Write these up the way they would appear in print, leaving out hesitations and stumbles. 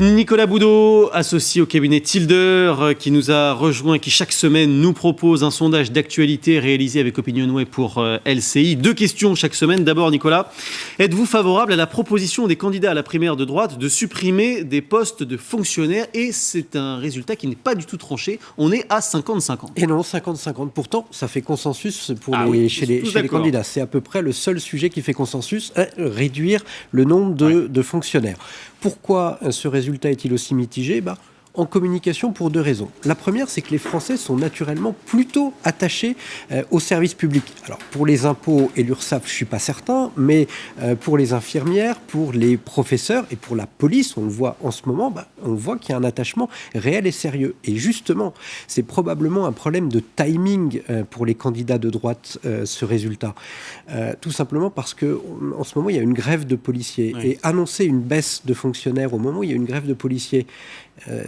Nicolas Boudot, associé au cabinet Tilder, qui nous a rejoint, qui chaque semaine nous propose un sondage d'actualité réalisé avec Opinionway pour LCI. 2 questions chaque semaine. D'abord, Nicolas, êtes-vous favorable à la proposition des candidats à la primaire de droite de supprimer des postes de fonctionnaires? Et c'est un résultat qui n'est pas du tout tranché. On est à 50-50. Et non, 50-50. Pourtant, ça fait consensus chez les candidats. C'est à peu près le seul sujet qui fait consensus, réduire le nombre de fonctionnaires. Pourquoi ce résultat est-il aussi mitigé? En communication, pour 2 raisons. La première, c'est que les Français sont naturellement plutôt attachés au service public. Alors, pour les impôts et l'URSSAF, je ne suis pas certain, mais pour les infirmières, pour les professeurs et pour la police, on le voit en ce moment, on voit qu'il y a un attachement réel et sérieux. Et justement, c'est probablement un problème de timing pour les candidats de droite, ce résultat. Tout simplement parce qu'en ce moment, il y a une grève de policiers. Oui. Et annoncer une baisse de fonctionnaires au moment où il y a une grève de policiers,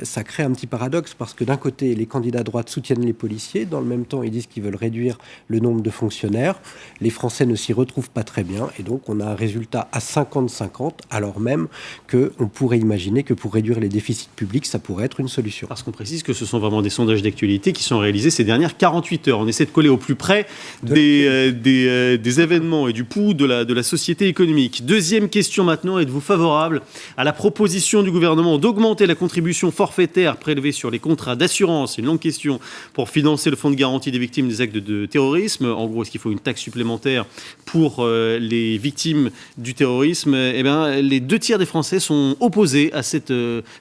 ça crée un petit paradoxe parce que d'un côté, les candidats à droite soutiennent les policiers, dans le même temps, ils disent qu'ils veulent réduire le nombre de fonctionnaires. Les Français ne s'y retrouvent pas très bien et donc on a un résultat à 50-50, alors même qu'on pourrait imaginer que pour réduire les déficits publics, ça pourrait être une solution. Parce qu'on précise que ce sont vraiment des sondages d'actualité qui sont réalisés ces dernières 48 heures. On essaie de coller au plus près des événements et du pouls de la société économique. Deuxième question maintenant, êtes-vous favorable à la proposition du gouvernement d'augmenter la contribution forfaitaire prélevée sur les contrats d'assurance? C'est une longue question, pour financer le fonds de garantie des victimes des actes de terrorisme. En gros, est-ce qu'il faut une taxe supplémentaire pour les victimes du terrorisme? Les 2 tiers des Français sont opposés à cette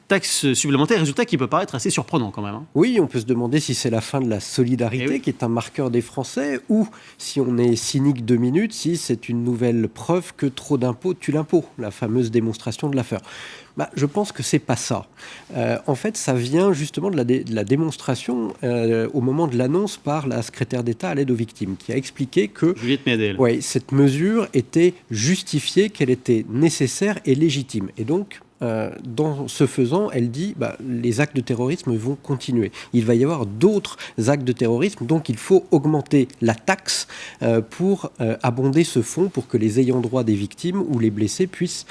taxe supplémentaire. Résultat qui peut paraître assez surprenant quand même. Oui, on peut se demander si c'est la fin de la solidarité qui est un marqueur des Français, ou si on est cynique 2 minutes, si c'est une nouvelle preuve que trop d'impôts tue l'impôt, la fameuse démonstration de l'affaire. Je pense que c'est pas ça. En fait, ça vient justement de la démonstration au moment de l'annonce par la secrétaire d'État à l'aide aux victimes, qui a expliqué que Juliette Méadel. Cette mesure était justifiée, qu'elle était nécessaire et légitime. Et donc, dans ce faisant, elle dit les actes de terrorisme vont continuer. Il va y avoir d'autres actes de terrorisme, donc il faut augmenter la taxe pour abonder ce fonds pour que les ayants droit des victimes ou les blessés puissent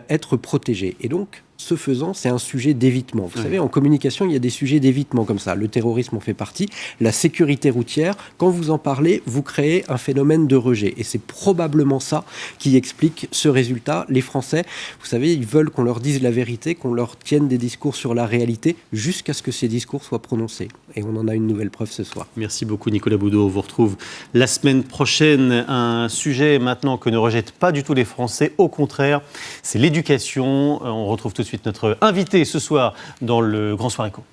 être protégés. Et donc, ce faisant, c'est un sujet d'évitement. Vous savez, en communication, il y a des sujets d'évitement comme ça. Le terrorisme en fait partie. La sécurité routière, quand vous en parlez, vous créez un phénomène de rejet. Et c'est probablement ça qui explique ce résultat. Les Français, vous savez, ils veulent qu'on leur dise la vérité, qu'on leur tienne des discours sur la réalité, jusqu'à ce que ces discours soient prononcés. Et on en a une nouvelle preuve ce soir. Merci beaucoup Nicolas Boudot. On vous retrouve la semaine prochaine. Un sujet maintenant que ne rejettent pas du tout les Français. Au contraire, c'est l'éducation. On retrouve tout de suite notre invité ce soir dans le Grand Soir Éco.